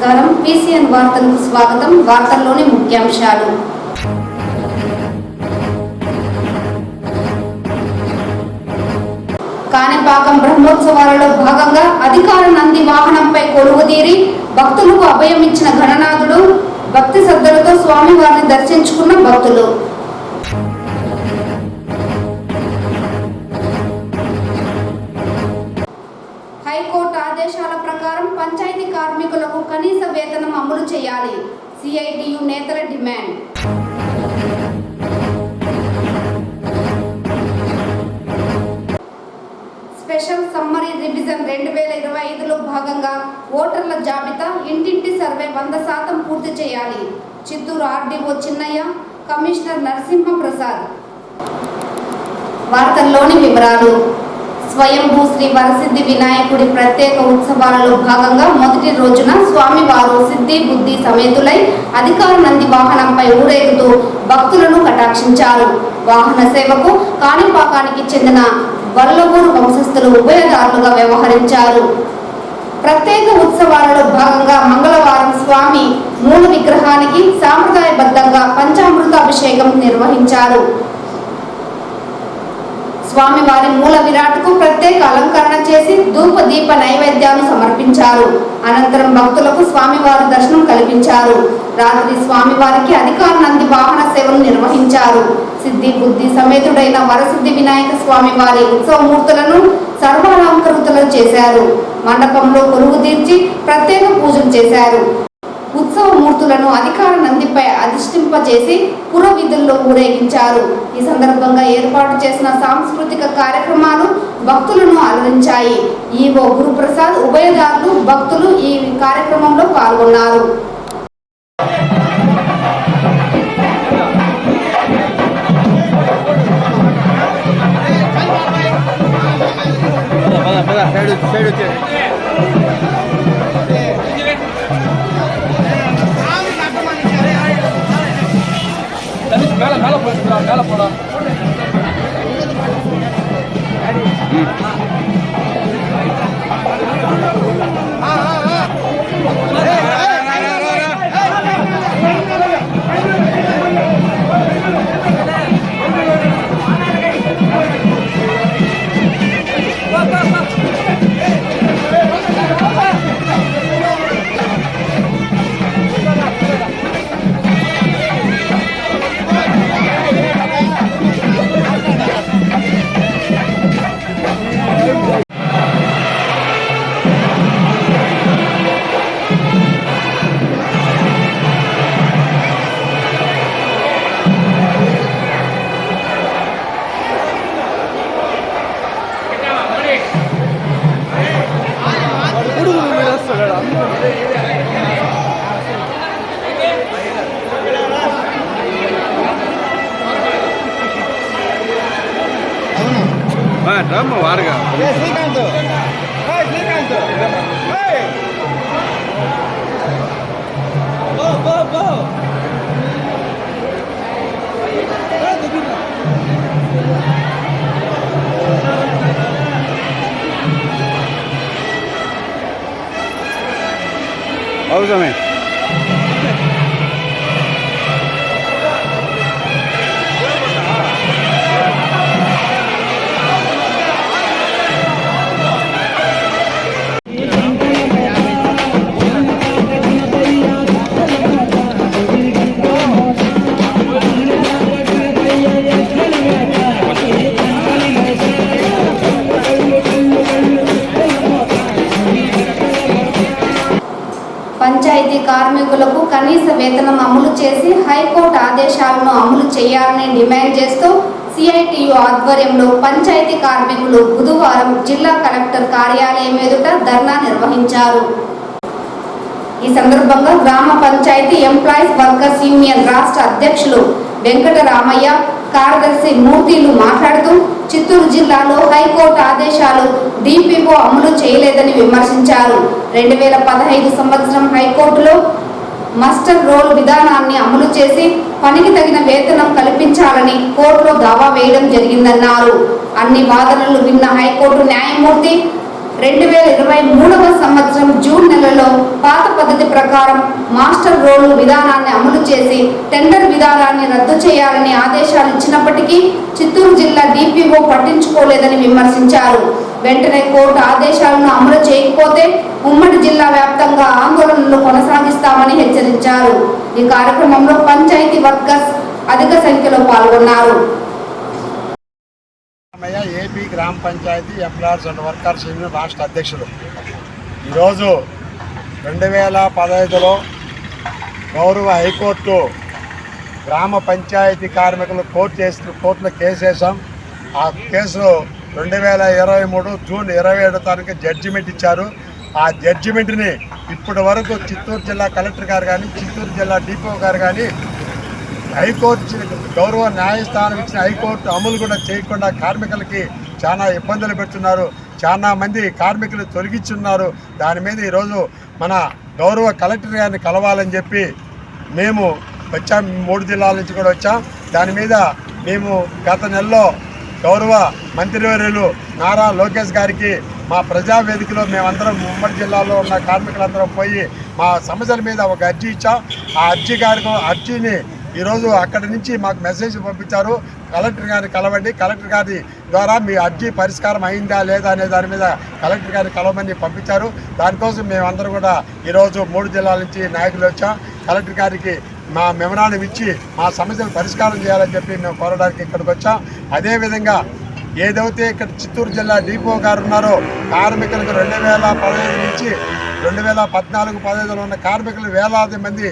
నమస్కారం. PCN వార్తలకు స్వాగతం. వార్తల్లోని ముఖ్యాంశాలు. కాణిపాకం బ్రహ్మోత్సవాలలో భాగంగా అధికార నంది వాహనంపై కొలువుదీరి భక్తులకు అభయం ఇచ్చిన గణనాథుడు. భక్తి శ్రద్ధలతో స్వామివారిని దర్శించుకున్న భక్తులు. హైకోర్టు ఆదేశాల ప్రకారం పంచాయతీ కార్మికులకు కనీస వేతనం అమలు చేయాలి. CITU నేతల డిమాండ్. స్పెషల్ సమ్మరీ రివిజన్ 2025లో భాగంగా ఓటర్ల జాబితా ఇంటింటి సర్వే 100% పూర్తి చేయాలి. Chittoor RDO Chinnaiah, commissioner Narasimhaprasad. వార్తల్లోని వివరాలు. స్వయంభూ శ్రీ వరసిద్ధి వినాయకుడి ప్రత్యేక ఉత్సవాలలో భాగంగా మొదటి రోజున స్వామివారు సిద్ధి బుద్ధి సమేతులై అధికార నంది వాహనంపై ఊరేగుతూ భక్తులను కటాక్షించారు. వాహన సేవకు కాణిపాకానికి చెందిన వల్లవూరు వంశస్థులు ఉభయదారులుగా వ్యవహరించారు. ప్రత్యేక ఉత్సవాలలో భాగంగా మంగళవారం స్వామి మూల విగ్రహానికి సాంప్రదాయబద్ధంగా పంచామృత అభిషేకం నిర్వహించారు. స్వామివారి మూల విరాట్కు ప్రత్యేక అలంకరణ చేసి ధూప దీప నైవేద్యాలు సమర్పించారు. అనంతరం భక్తులకు స్వామివారి దర్శనం కల్పించారు. రాత్రి స్వామివారికి అధికార నంది వాహన సేవలు నిర్వహించారు. సిద్ధి బుద్ధి సమేతుడైన వరసిద్ధి వినాయక స్వామివారి ఉత్సవమూర్తులను సర్వాలంకృతులు చేశారు. మండపంలో కొలువు తీర్చి ప్రత్యేక పూజలు చేశారు. ఉత్సవమూర్తులను అధికార నందిపై అధిష్ఠింపచేసి పుర వీధుల్లో ఊరేగించారు. ఈ సందర్భంగా ఏర్పాటు చేసిన సాంస్కృతిక కార్యక్రమాలు భక్తులను అలరించాయి. ఈవో గురుప్రసాద్, ఉభయదారులు, భక్తులు ఈ కార్యక్రమంలో పాల్గొన్నారు. వారుగా అవసరమే. పంచాయతీ కార్మికులకు కనీస వేతనం అమలు చేసి హైకోర్టు ఆదేశాలను అమలు చేయాలని డిమాండ్ చేస్తూ CITU ఆధ్వర్యంలో పంచాయతీ కార్మికులు బుధవారం జిల్లా కలెక్టర్ కార్యాలయం ఎదుట ధర్నా నిర్వహించారు. ఈ సందర్భంగా గ్రామ పంచాయతీ ఎంప్లాయీస్ వర్కర్స్ యూనియన్ రాష్ట్ర అధ్యక్షులు వెంకటరామయ్య, కార్యదర్శి మూర్తిలు మాట్లాడుతూ చిత్తూరు జిల్లాలో హైకోర్టు ఆదేశాలు DPO అమలు చేయలేదని విమర్శించారు. 2015 సంవత్సరం హైకోర్టులో మాస్టర్ రోల్ విధానాన్ని అమలు చేసి పనికి తగిన వేతనం కల్పించాలని కోర్టులో దావా వేయడం జరిగిందన్నారు. అన్ని వాదనలు విన్న హైకోర్టు న్యాయమూర్తి 2023వ సంవత్సరం జూన్ నెలలో పాత పద్ధతి ప్రకారం మాస్టర్ రోల్ విధానాన్ని అమలు చేసి టెండర్ విధానాన్ని రద్దు చేయాలని ఆదేశాలు ఇచ్చినప్పటికీ చిత్తూరు జిల్లా డిపిఓ పట్టించుకోలేదని విమర్శించారు. వెంటనే కోర్టు ఆదేశాలను అమలు చేయకపోతే ఉమ్మడి జిల్లా వ్యాప్తంగా ఆందోళనలు కొనసాగిస్తామని హెచ్చరించారు. ఈ కార్యక్రమంలో పంచాయతీ వర్కర్స్ అధిక సంఖ్యలో పాల్గొన్నారు. ఏపీ గ్రామ panchayat employers and workers union రాష్ట్ర అధ్యక్షులు. ఈరోజు 2015లో గౌరవ హైకోర్టు గ్రామ పంచాయతీ కార్మికులు కోర్టులో కేసు వేసాం. ఆ కేసు 2023 జూన్ 27 తారీఖు జడ్జిమెంట్ ఇచ్చారు. ఆ జడ్జిమెంట్ని ఇప్పటి వరకు చిత్తూరు జిల్లా కలెక్టర్ గారు కానీ చిత్తూరు జిల్లా డిపిఓ గారు కానీ హైకోర్టు గౌరవ న్యాయస్థానం ఇచ్చిన హైకోర్టు అమలు కూడా చేయకుండా కార్మికులకి చాలా ఇబ్బందులు పెడుతున్నారు. చాలా మంది కార్మికులు తొలగించున్నారు. దాని మీద ఈరోజు మన గౌరవ కలెక్టర్ గారిని కలవాలని చెప్పి మేము వచ్చాం. 3 జిల్లాల నుంచి కూడా వచ్చాం. దాని మీద మేము గత నెలలో గౌరవ మంత్రివర్యులు నారా లోకేష్ గారికి మా ప్రజావేదికలో మేమందరం ఉమ్మడి జిల్లాలో ఉన్న కార్మికులందరం పోయి మా సమస్యల మీద ఒక అర్జీ ఇచ్చాం. ఆ అర్జీని ఈరోజు అక్కడి నుంచి మాకు మెసేజ్ పంపించారు. కలెక్టర్ గారిని కలవండి, కలెక్టర్ గారి ద్వారా మీ అర్జీ పరిష్కారం అయిందా లేదా అనే దాని మీద కలెక్టర్ గారిని కలవమని పంపించారు. దానికోసం మేమందరం కూడా ఈరోజు 3 జిల్లాల నుంచి నాయకులు వచ్చాం. కలెక్టర్ గారికి మా మెమరాండం ఇచ్చి మా సమస్యలు పరిష్కారం చేయాలని చెప్పి మేము కోరడానికి ఇక్కడికి వచ్చాం. అదేవిధంగా ఏదైతే ఇక్కడ చిత్తూరు జిల్లా డిపో గారు ఉన్నారో కార్మికులకు 2015 నుంచి 2014-15లో ఉన్న కార్మికులు వేలాది మంది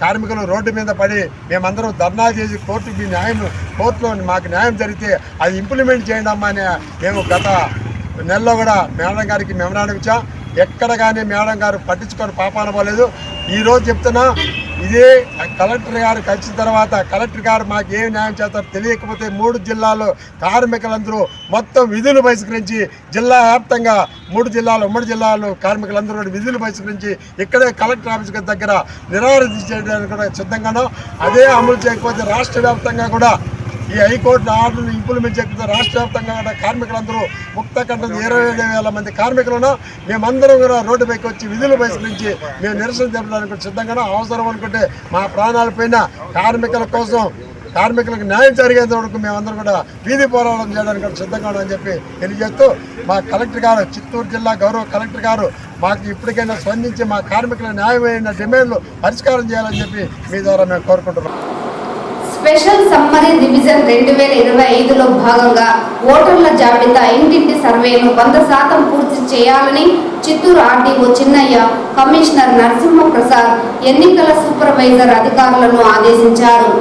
కార్మికులు రోడ్డు మీద పడి మేమందరం ధర్నా చేసి కోర్టులో మాకు న్యాయం జరిగితే అది ఇంప్లిమెంట్ చేయండి అమ్మా అని మేము గత నెలలో కూడా మేడం గారికి మెమరాండం ఇచ్చాం. ఎక్కడ కానీ మేడం గారు పట్టించుకొని పాపాన పోలేదు. ఈరోజు చెప్తున్నా, ఇదే కలెక్టర్ గారు కలిసిన తర్వాత కలెక్టర్ గారు మాకు ఏం న్యాయం చేస్తారో తెలియకపోతే 3 జిల్లాలో కార్మికులందరూ మొత్తం విధులు బహిష్కరించి జిల్లా వ్యాప్తంగా 3 జిల్లాలు ఉమ్మడి జిల్లాలో కార్మికులందరూ విధులు బహిష్కరించి ఇక్కడే కలెక్టర్ ఆఫీస్ దగ్గర నిరాహార చేయడానికి కూడా సిద్ధంగానో, అదే అమలు చేయకపోతే రాష్ట్ర వ్యాప్తంగా కూడా ఈ హైకోర్టు ఆర్డర్ను ఇంప్లిమెంట్ చేయకపోతే రాష్ట్ర వ్యాప్తంగా కూడా కార్మికులందరూ ముక్తకంఠం 27,000 మంది కార్మికులను మేమందరం కూడా రోడ్డు పైకి వచ్చి విధులు బహిష్కరించి మేము నిరసన తెలపడానికి అవసరం అవసరం అనుకుంటే మా ప్రాణాలపైన కార్మికుల కోసం కార్మికులకు న్యాయం జరిగేంత వరకు మేమందరం కూడా వీధి పోరాటం చేయడానికి సిద్ధంగా అని చెప్పి తెలియజేస్తూ మా కలెక్టర్ గారు చిత్తూరు జిల్లా గౌరవ కలెక్టర్ గారు మాకు ఇప్పటికైనా స్పందించి మా కార్మికుల న్యాయమైన డిమాండ్లు పరిష్కారం చేయాలని చెప్పి మీ ద్వారా మేము కోరుకుంటున్నాం. స్పెషల్ సమ్మరీ రివిజన్ 2025లో భాగంగా ఓటర్ల జాబితా ఇంటింటి సర్వేను 100% పూర్తి చేయాలని చిత్తూరు ఆర్డీఓ చిన్నయ్య, కమిషనర్ నరసింహప్రసాద్, ఎన్నికల సూపర్వైజర్ అధికారులను ఆదేశించారు.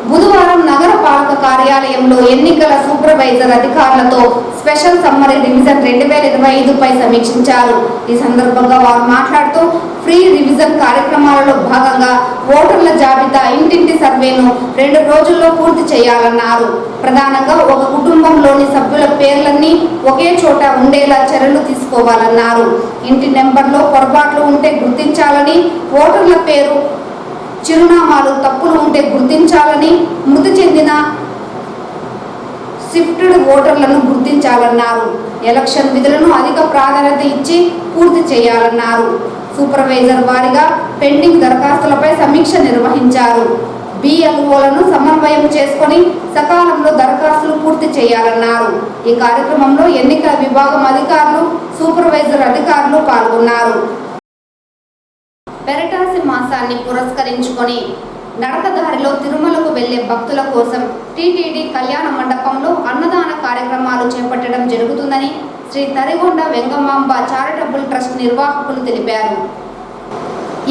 బుధవారం నగర పాలక కార్యాలయంలో ఎన్నికల సూపర్వైజర్ అధికారులతో స్పెషల్ సమ్మరీ రివిజన్ 2025పై సమీక్షించారు. ఈ సందర్భంగా వారు మాట్లాడుతూ ఫ్రీ రివిజన్ కార్యక్రమాలలో భాగంగా ఓటర్ల జాబితా ఇంటింటి సర్వేను 2 రోజుల్లో పూర్తి చేయాలన్నారు. ప్రధానంగా ఒక కుటుంబంలోని సభ్యుల పేర్లన్నీ ఒకే చోట ఉండేలా చర్యలు తీసుకోవాలన్నారు. ఇంటి నెంబర్లో పొరపాట్లు ఉంటే గుర్తించాలని, ఓటర్ల పేరు చిరునామాలు తప్పులు ఉంటే గుర్తించాలని, మృతి చెందిన షిఫ్టెడ్ ఓటర్లను గుర్తించాలన్నారు. ఎలక్షన్ విధులను అధిక ప్రాధాన్యత ఇచ్చి పూర్తి చేయాలన్నారు. సూపర్వైజర్ వారిగా పెండింగ్ దరఖాస్తులపై సమీక్ష నిర్వహించారు. బిఎల్ఓలను సమన్వయం చేసుకొని సకాలంలో దరఖాస్తులు పూర్తి చేయాలన్నారు. ఈ కార్యక్రమంలో ఎన్నికల విభాగం అధికారులు, సూపర్వైజర్ అధికారులు పాల్గొన్నారు. పెరటాసి మాసాన్ని పురస్కరించుకొని నడకదారిలో తిరుమలకు వెళ్లే భక్తుల కోసం టీటీడీ కళ్యాణ మండపంలో అన్నదాన కార్యక్రమాలు చేపట్టడం జరుగుతుందని శ్రీ తరిగొండ వెంగమాంబ చారిటబుల్ ట్రస్ట్ నిర్వాహకులు తెలిపారు.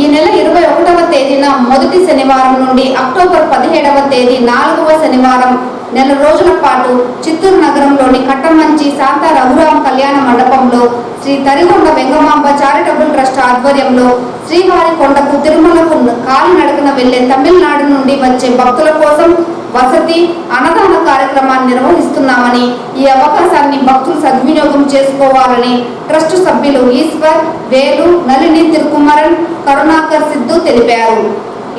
ఈ నెల 21వ తేదీన మొదటి శనివారం నుండి అక్టోబర్ 17వ తేదీ 4వ శనివారం నెల రోజుల పాటు చిత్తూరు నగరంలోని కట్టమంచి శాంతా రఘురాం కళ్యాణ మండపంలో శ్రీ తరిగొండ వెంగమాంబ చారిటబుల్ ట్రస్ట్ ఆధ్వర్యంలో శ్రీవారి కొండకు తిరుమలకు కాలినడకన వెళ్లే తమిళనాడు నుండి వచ్చే భక్తుల కోసం వసతి, అన్నదాన కార్యక్రమాన్ని నిర్వహిస్తున్నామని, ఈ అవకాశాన్ని భక్తులు సద్వినియోగం చేసుకోవాలని ట్రస్ట్ సభ్యులు ఈశ్వర్, వేలు, నలిని తిరుకుమరన్, కరుణాకర్ సిద్ధు తెలిపారు.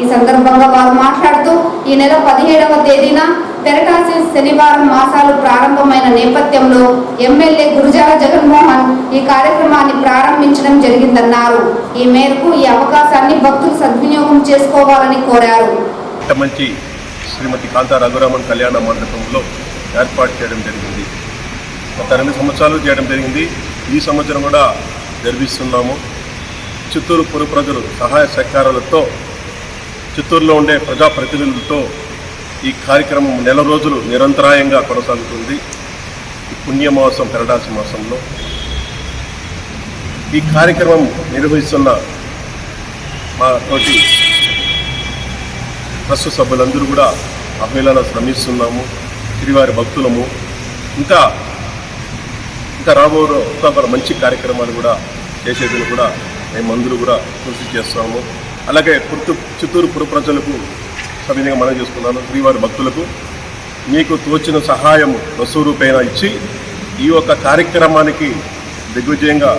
ఈ సందర్భంగా వారు మాట్లాడుతూ ఈ నెల 17వ తేదీన పెరటాసి శనివారం మాసాలు ప్రారంభమైన నేపథ్యంలో ఎమ్మెల్యే గురుజాల జగన్మోహన్ ఈ కార్యక్రమాన్ని ప్రారంభించడం జరిగిందన్నారు. ఈ మేరకు ఈ అవకాశాన్ని భక్తులు సద్వినియోగం చేసుకోవాలని కోరారు. మంచి శ్రీమతి కాంతా రఘురామన్ కళ్యాణ మండపంలో ఏర్పాటు చేయడం జరిగింది. గత 2 సంవత్సరాలు చేయడం జరిగింది. ఈ సంవత్సరం కూడా జరిపిస్తున్నాము. చిత్తూరు పుర ప్రజలు సహాయ సహకారాలతో, చిత్తూరులో ఉండే ప్రజాప్రతినిధులతో ఈ కార్యక్రమం 1 రోజులు నిరంతరాయంగా కొనసాగుతుంది. ఈ పుణ్యమాసం పెరడాసి మాసంలో ఈ కార్యక్రమం నిర్వహిస్తున్న మా తోటి ట్రస్ట్ సభ్యులందరూ కూడా అభిలాన శ్రమిస్తున్నాము. శ్రీవారి భక్తులము ఇంకా రాబోయే మంచి కార్యక్రమాలు కూడా చేసేది కూడా మేమందరూ కూడా కృషి చేస్తాము. అలాగే చిత్తూరు పుర ప్రజలకు సవినయంగా మనం చేసుకున్నాను. శ్రీవారి భక్తులకు మీకు తోచిన సహాయం రూపేణ ఇచ్చి ఈ యొక్క కార్యక్రమానికి దిగ్విజయంగా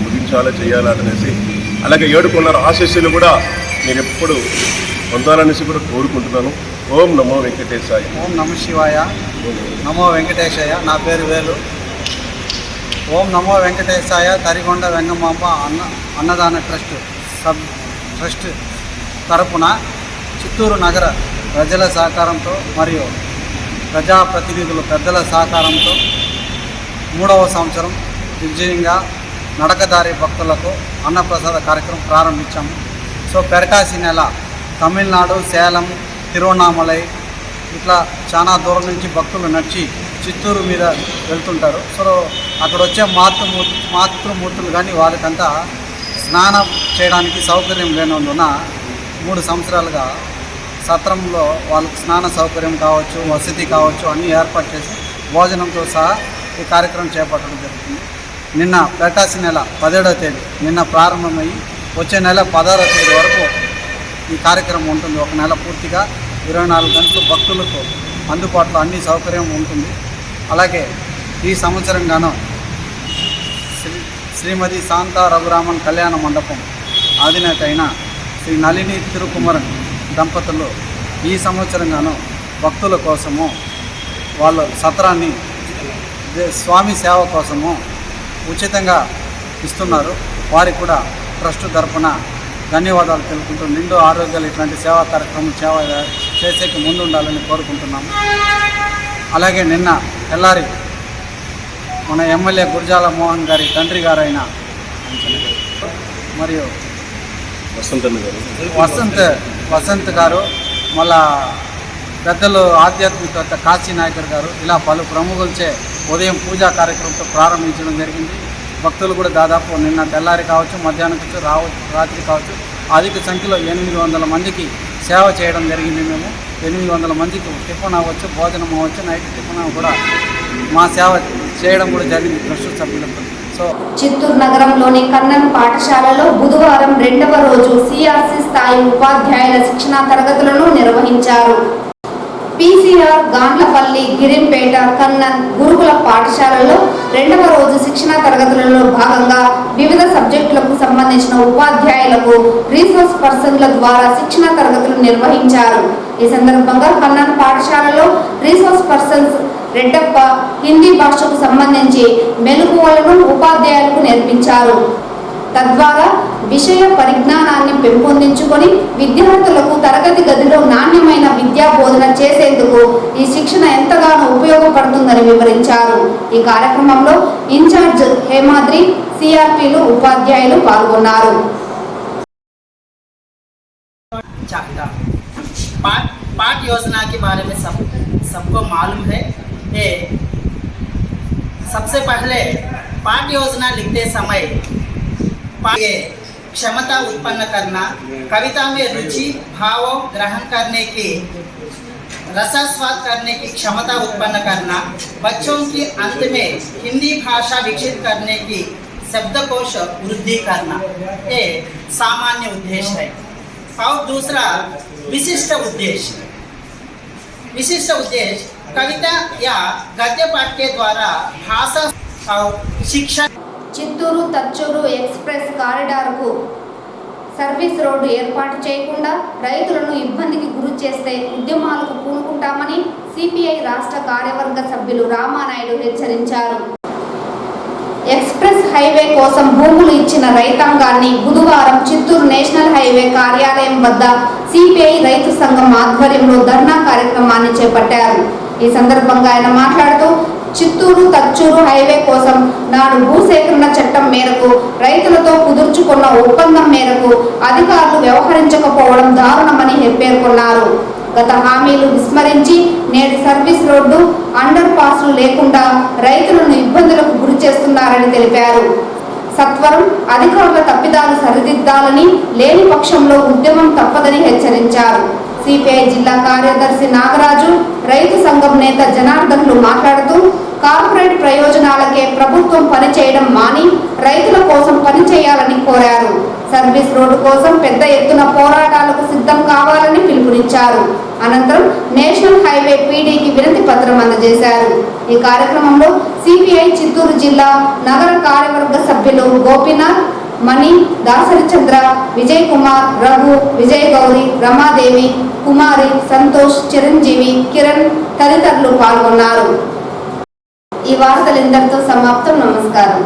ముగించాలా చేయాలనేసి, అలాగే ఏడుకొండల ఆశీస్సులు కూడా మీరు ఎప్పుడు పొందాలనేసి కూడా కోరుకుంటున్నాను. ఓం నమో వెంకటేశాయ. ఓం నమో శివాయ. నమో వెంకటేశాయ. నా పేరు వేలు. ఓం నమో వెంకటేశాయ. తరిగొండ వెంగమాంబ అన్నదాన ట్రస్ట్ తరపున చిత్తూరు నగర ప్రజల సహకారంతో మరియు ప్రజాప్రతినిధులు పెద్దల సహకారంతో 3వ సంవత్సరం విజయంగా నడకదారి భక్తులకు అన్నప్రసాద కార్యక్రమం ప్రారంభించాము. సో పెరటాసి నెల తమిళనాడు, సేలం, తిరువణామలై ఇట్లా చాలా దూరం నుంచి భక్తులు నడిచి చిత్తూరు మీద వెళ్తుంటారు. సో అక్కడ వచ్చే మాతృమూర్తులు కానీ వాళ్ళకంతా స్నానం చేయడానికి సౌకర్యం లేనందున 3 సంవత్సరాలుగా సత్రంలో వాళ్ళకి స్నాన సౌకర్యం కావచ్చు, వసతి కావచ్చు అన్నీ ఏర్పాటు చేసి భోజనంతో సహా ఈ కార్యక్రమం చేపట్టడం జరుగుతుంది. నిన్న పెరటాసి నెల 17వ తేదీ నిన్న ప్రారంభమయ్యి వచ్చే నెల 16వ తేదీ వరకు ఈ కార్యక్రమం ఉంటుంది. ఒక నెల పూర్తిగా 24 గంటలు భక్తులకు అందుబాటులో అన్ని సౌకర్యం ఉంటుంది. అలాగే ఈ సంవత్సరం గాను శ్రీమతి శాంతా రఘురామన్ కళ్యాణ మండపం అధినేత అయిన శ్రీ నళిని తిరుకుమరన్ దంపతులు ఈ సంవత్సరం గాను భక్తుల కోసము వాళ్ళ సత్రాన్ని స్వామి సేవ కోసము ఉచితంగా ఇస్తున్నారు. వారికి కూడా ట్రస్ట్ తరపున ధన్యవాదాలు తెలుపుకుంటూ నిండు ఆరోగ్యాలు ఇట్లాంటి సేవా కార్యక్రమం చేసేకి ముందు ఉండాలని కోరుకుంటున్నాము. అలాగే నిన్న తెల్లారి మన ఎమ్మెల్యే గురుజాల మోహన్ గారి తండ్రి గారు అయిన మరియు వసంత్ గారు, మళ్ళా పెద్దలు ఆధ్యాత్మికత కాశీ నాయకర్ గారు, ఇలా పలు ప్రముఖులచే ఉదయం పూజా కార్యక్రమంతో ప్రారంభించడం జరిగింది. భక్తులు కూడా దాదాపు నిన్న తెల్లారి కావచ్చు, మధ్యాహ్నం కావచ్చు, రాత్రి కావచ్చు అధిక సంఖ్యలో 800 మందికి సేవ చేయడం జరిగింది. మేము 800 మందికి టిఫిన్ అవ్వచ్చు, భోజనం అవ్వచ్చు, నైట్ టిఫిన్ కూడా మా సేవ చేయడం కూడా జరిగింది ట్రస్ట్ సభ్యులతో. సో చిత్తూరు నగరంలోని కన్నన్ పాఠశాలలో బుధవారం 2వ రోజు సిఆర్సి స్థాయి ఉపాధ్యాయుల శిక్షణా తరగతులను నిర్వహించారు. పీసీఆర్ గాండ్లపల్లి, గిరింపేట, కన్నన్ గురుకుల పాఠశాలలో 2వ రోజు శిక్షణా తరగతులలో భాగంగా వివిధ సబ్జెక్టులకు సంబంధించిన ఉపాధ్యాయులకు రీసోర్స్ పర్సన్ల ద్వారా శిక్షణా తరగతులు నిర్వహించారు. ఈ సందర్భంగా కన్నన్ పాఠశాలలో రీసోర్స్ పర్సన్స్ రెడ్డప్ప హిందీ భాషకు సంబంధించి మెలకువలను ఉపాధ్యాయులకు నేర్పించారు. తద్వారా విషయ పరిజ్ఞానాన్ని పెంపొందించుకొని విద్యార్థులకు తరగతి గదిలో నాణ్యమైన విద్యా బోధన చేసేందుకు ఈ శిక్షణ ఎంతగానో ఉపయోగపడుతుందని వివరించారు. ఈ కార్యక్రమంలో ఇన్ఛార్జ్ హేమాద్రి, సిఆర్పీలు, ఉపాధ్యాయులు పాల్గొన్నారు. पाठ योजना के बारे में सबको मालूम है। ये सबसे पहले पाठ योजना लिखते समय क्षमता उत्पन्न करना, कविता में रुचि भाव ग्रहण करने की, रसास्वाद करने की क्षमता उत्पन्न करना, बच्चों की अंत में हिंदी भाषा विकसित करने की शब्दकोश वृद्धि करना, ये सामान्य उद्देश्य है। और दूसरा विशिष्ट उद्देश्य कविता या गद्य पाठ के द्वारा भाषा और शिक्षा. Chittoor Thachur express కారిడార్కు service road ఏర్పాటు చేయకుండా రైతులను ఇబ్బందికి గురి చేస్తే ఉద్యమాలకు పూనుకుంటామని సిపిఐ రాష్ట్ర కార్యవర్గ సభ్యులు రామానాయుడు హెచ్చరించారు. ఎక్స్ప్రెస్ హైవే కోసం భూములు ఇచ్చిన రైతాంగాన్ని బుధవారం చిత్తూరు నేషనల్ హైవే కార్యాలయం వద్ద సిపిఐ రైతు సంఘం ఆధ్వర్యంలో ధర్నా కార్యక్రమాన్ని చేపట్టారు. ఈ సందర్భంగా ఆయన మాట్లాడుతూ చిత్తూరు తచ్చూరు హైవే కోసం నాడు భూసేకరణ చట్టం మేరకు రైతులతో కుదుర్చుకున్న ఒప్పందం మేరకు అధికారులు వ్యవహరించకపోవడం దారుణమని పేర్కొన్నారు. గత హామీలు విస్మరించి నేడు సర్వీస్ రోడ్డు అండర్ పాస్లు లేకుండా రైతులను ఇబ్బందులకు గురి చేస్తున్నారని తెలిపారు. సత్వరం అధికారుల తప్పిదాలు సరిదిద్దాలని, లేని పక్షంలో ఉద్యమం తప్పదని హెచ్చరించారు. సిపిఐ జిల్లా కార్యదర్శి నాగరాజు, రైతు సంఘం నేత జనార్దన్లు మాట్లాడుతూ కార్పొరేట్ ప్రయోజనాలకే ప్రభుత్వం పనిచేయడం మాని రైతుల కోసం పనిచేయాలని కోరారు. సర్వీస్ రోడ్డు కోసం పెద్ద ఎత్తున పోరాటాలకు సిద్ధం కావాలని పిలుపునిచ్చారు. అనంతరం నేషనల్ హైవే పీడీకి వినతి పత్రం అందజేశారు. ఈ కార్యక్రమంలో సిపిఐ చిత్తూరు జిల్లా నగర కార్యవర్గ సభ్యులు గోపీనాథ్, మణి, దాసరి చంద్ర, విజయ్ కుమార్, రఘు, విజయ్ గౌరి, రమాదేవి, కుమారి, సంతోష్, చిరంజీవి, కిరణ్ తదితరులు పాల్గొన్నారు. ఈ వార్తలు ఇంతటితో సమాప్తం. నమస్కారం.